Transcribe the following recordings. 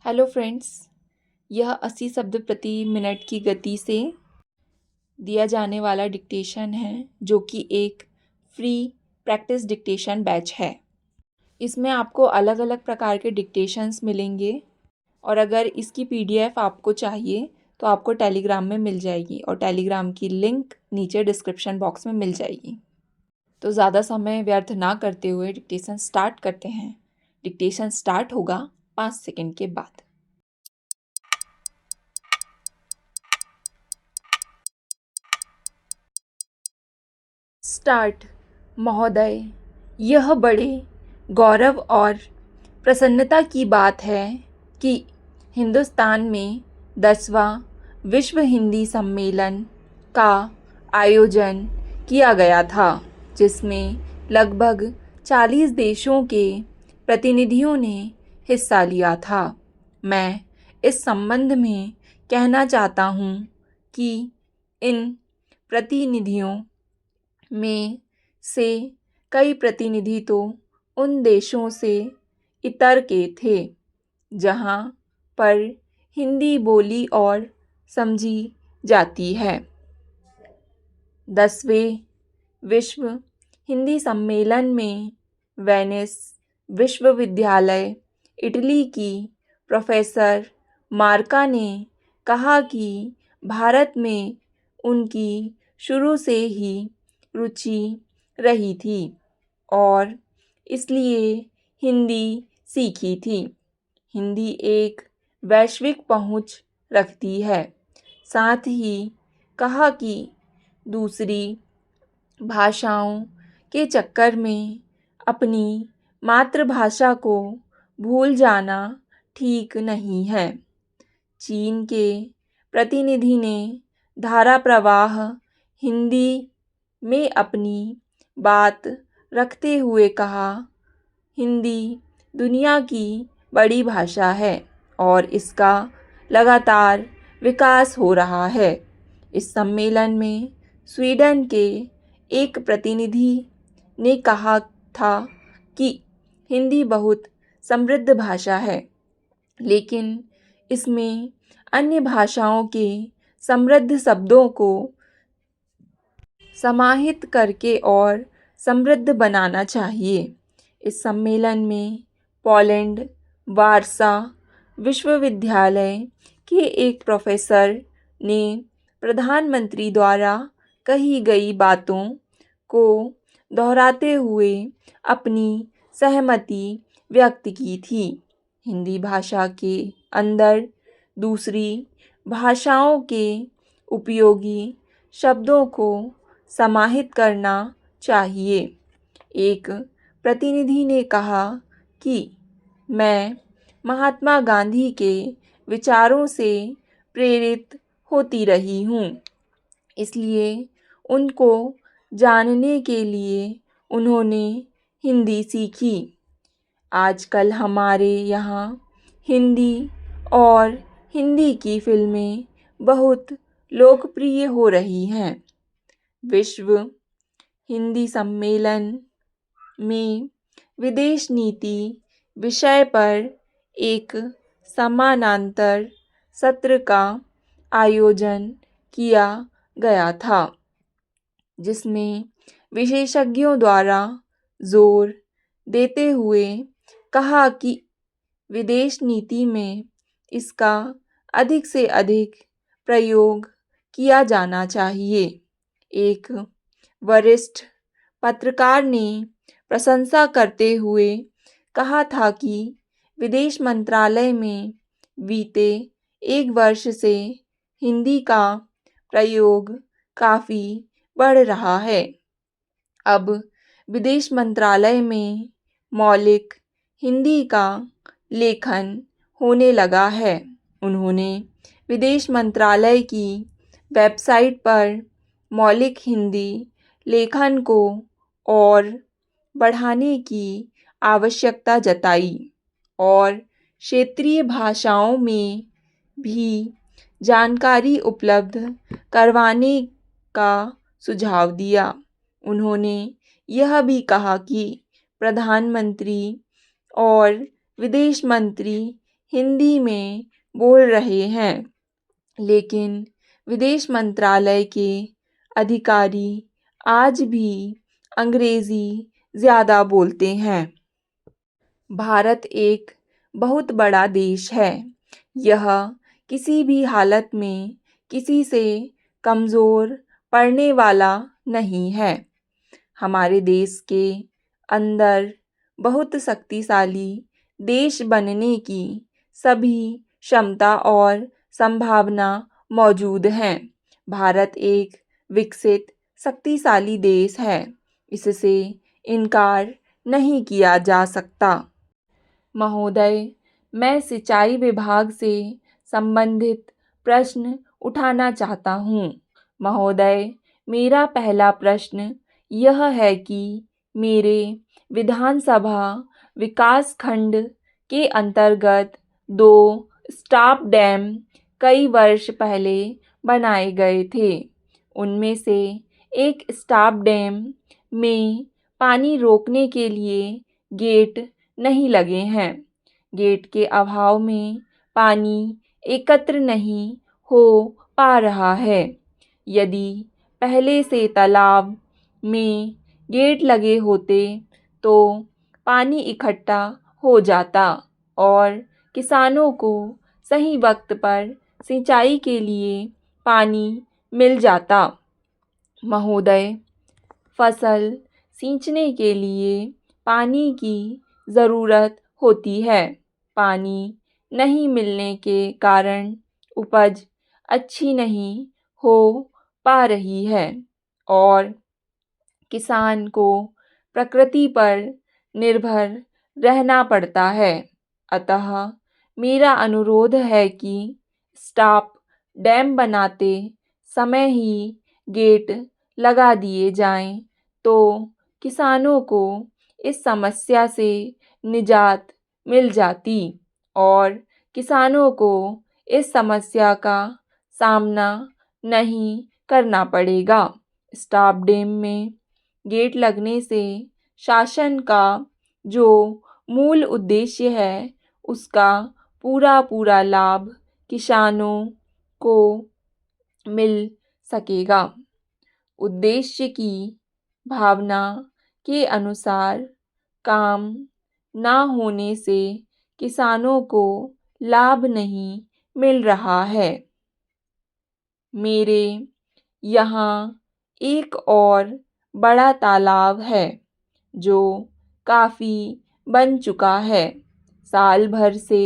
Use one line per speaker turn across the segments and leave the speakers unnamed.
Hello friends. यह 80 शब्द प्रति मिनट की गति से दिया जाने वाला डिक्टेशन है, जो कि एक फ्री प्रैक्टिस डिक्टेशन बैच है। इसमें आपको अलग अलग प्रकार के डिक्टेशंस मिलेंगे और अगर इसकी पीडीएफ आपको चाहिए तो आपको टेलीग्राम में मिल जाएगी और टेलीग्राम की लिंक नीचे डिस्क्रिप्शन बॉक्स में मिल जाएगी। तो ज़्यादा समय व्यर्थ ना करते हुए डिक्टेशन स्टार्ट करते हैं। डिक्टेशन स्टार्ट होगा 5 सेकंड के बाद। स्टार्ट। महोदय, यह बड़े गौरव और प्रसन्नता की बात है कि हिंदुस्तान में 10वां विश्व हिंदी सम्मेलन का आयोजन किया गया था, जिसमें लगभग 40 देशों के प्रतिनिधियों ने हिस्सा लिया था। मैं इस संबंध में कहना चाहता हूँ कि इन प्रतिनिधियों में से कई प्रतिनिधि तो उन देशों से इतर के थे जहाँ पर हिंदी बोली और समझी जाती है। 10वें विश्व हिंदी सम्मेलन में वेनिस विश्वविद्यालय इटली की प्रोफेसर मार्का ने कहा कि भारत में उनकी शुरू से ही रुचि रही थी और इसलिए हिंदी सीखी थी। हिंदी एक वैश्विक पहुंच रखती है। साथ ही कहा कि दूसरी भाषाओं के चक्कर में अपनी मातृभाषा को भूल जाना ठीक नहीं है। चीन के प्रतिनिधि ने धारा प्रवाह हिंदी में अपनी बात रखते हुए कहा, हिंदी दुनिया की बड़ी भाषा है और इसका लगातार विकास हो रहा है। इस सम्मेलन में स्वीडन के एक प्रतिनिधि ने कहा था कि हिंदी बहुत समृद्ध भाषा है, लेकिन इसमें अन्य भाषाओं के समृद्ध शब्दों को समाहित करके और समृद्ध बनाना चाहिए। इस सम्मेलन में पोलैंड वारसा विश्वविद्यालय के एक प्रोफेसर ने प्रधानमंत्री द्वारा कही गई बातों को दोहराते हुए अपनी सहमति व्यक्त की थी। हिंदी भाषा के अंदर दूसरी भाषाओं के उपयोगी शब्दों को समाहित करना चाहिए। एक प्रतिनिधि ने कहा कि मैं महात्मा गांधी के विचारों से प्रेरित होती रही हूँ, इसलिए उनको जानने के लिए उन्होंने हिंदी सीखी। आजकल हमारे यहाँ हिंदी और हिंदी की फिल्में बहुत लोकप्रिय हो रही हैं। विश्व हिंदी सम्मेलन में विदेश नीति विषय पर एक समानांतर सत्र का आयोजन किया गया था, जिसमें विशेषज्ञों द्वारा जोर देते हुए कहा कि विदेश नीति में इसका अधिक से अधिक प्रयोग किया जाना चाहिए। एक वरिष्ठ पत्रकार ने प्रशंसा करते हुए कहा था कि विदेश मंत्रालय में बीते 1 वर्ष से हिंदी का प्रयोग काफ़ी बढ़ रहा है। अब विदेश मंत्रालय में मौलिक हिंदी का लेखन होने लगा है। उन्होंने विदेश मंत्रालय की वेबसाइट पर मौलिक हिंदी लेखन को और बढ़ाने की आवश्यकता जताई और क्षेत्रीय भाषाओं में भी जानकारी उपलब्ध करवाने का सुझाव दिया। उन्होंने यह भी कहा कि प्रधानमंत्री और विदेश मंत्री हिंदी में बोल रहे हैं, लेकिन विदेश मंत्रालय के अधिकारी आज भी अंग्रेजी ज़्यादा बोलते हैं। भारत एक बहुत बड़ा देश है। यह किसी भी हालत में किसी से कमज़ोर पड़ने वाला नहीं है। हमारे देश के अंदर बहुत शक्तिशाली देश बनने की सभी क्षमता और संभावना मौजूद हैं। भारत एक विकसित शक्तिशाली देश है। इससे इनकार नहीं किया जा सकता। महोदय, मैं सिंचाई विभाग से संबंधित प्रश्न उठाना चाहता हूँ। महोदय, मेरा पहला प्रश्न यह है कि मेरे विधानसभा विकास खंड के अंतर्गत 2 स्टॉप डैम कई वर्ष पहले बनाए गए थे। उनमें से एक स्टॉप डैम में पानी रोकने के लिए गेट नहीं लगे हैं। गेट के अभाव में पानी एकत्र नहीं हो पा रहा है। यदि पहले से तालाब में गेट लगे होते तो पानी इकट्ठा हो जाता और किसानों को सही वक्त पर सिंचाई के लिए पानी मिल जाता। महोदय, फसल सींचने के लिए पानी की ज़रूरत होती है। पानी नहीं मिलने के कारण उपज अच्छी नहीं हो पा रही है और किसान को प्रकृति पर निर्भर रहना पड़ता है। अतः मेरा अनुरोध है कि स्टॉप डैम बनाते समय ही गेट लगा दिए जाएं तो किसानों को इस समस्या से निजात मिल जाती और किसानों को इस समस्या का सामना नहीं करना पड़ेगा। स्टॉप डैम में गेट लगने से शासन का जो मूल उद्देश्य है उसका पूरा लाभ किसानों को मिल सकेगा। उद्देश्य की भावना के अनुसार काम ना होने से किसानों को लाभ नहीं मिल रहा है। मेरे यहाँ एक और बड़ा तालाब है जो काफ़ी बन चुका है। साल भर से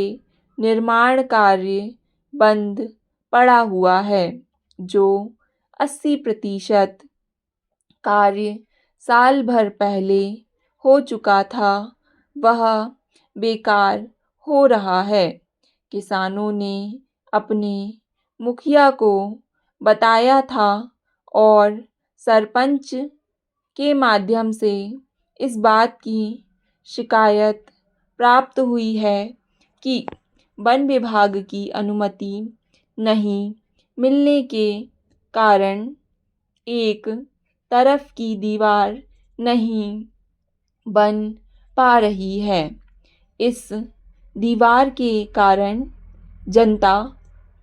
निर्माण कार्य बंद पड़ा हुआ है। जो 80% कार्य साल भर पहले हो चुका था वह बेकार हो रहा है। किसानों ने अपने मुखिया को बताया था और सरपंच के माध्यम से इस बात की शिकायत प्राप्त हुई है कि वन विभाग की अनुमति नहीं मिलने के कारण एक तरफ की दीवार नहीं बन पा रही है। इस दीवार के कारण जनता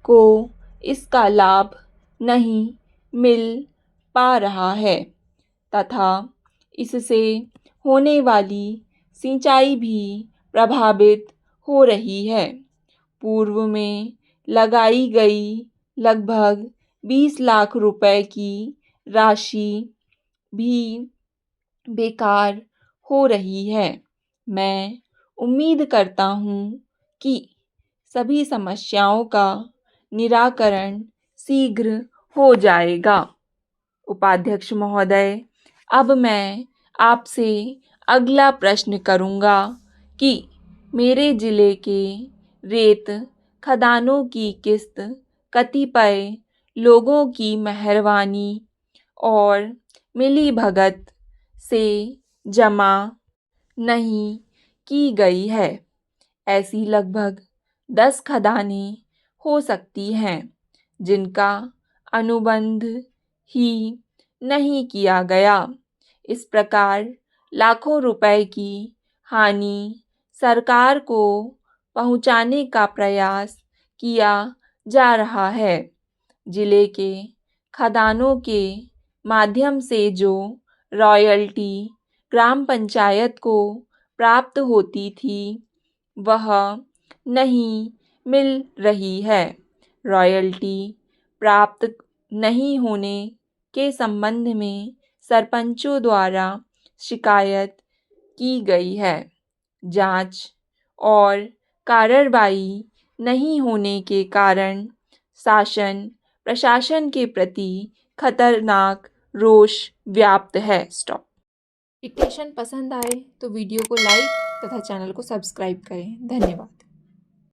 को इसका लाभ नहीं मिल पा रहा है तथा इससे होने वाली सिंचाई भी प्रभावित हो रही है। पूर्व में लगाई गई लगभग 20 लाख रुपए की राशि भी बेकार हो रही है। मैं उम्मीद करता हूँ कि सभी समस्याओं का निराकरण शीघ्र हो जाएगा। उपाध्यक्ष महोदय, अब मैं आपसे अगला प्रश्न करूँगा कि मेरे ज़िले के रेत खदानों की किस्त कतिपय लोगों की मेहरबानी और मिलीभगत से जमा नहीं की गई है। ऐसी लगभग 10 खदानें हो सकती हैं जिनका अनुबंध ही नहीं किया गया। इस प्रकार लाखों रुपए की हानि सरकार को पहुंचाने का प्रयास किया जा रहा है। जिले के खदानों के माध्यम से जो रॉयल्टी ग्राम पंचायत को प्राप्त होती थी वह नहीं मिल रही है। रॉयल्टी प्राप्त नहीं होने के संबंध में सरपंचों द्वारा शिकायत की गई है। जांच और कार्रवाई नहीं होने के कारण शासन प्रशासन के प्रति खतरनाक रोष व्याप्त है। स्टॉप। डिक्टेशन पसंद आए तो वीडियो को लाइक तथा चैनल को सब्सक्राइब करें। धन्यवाद।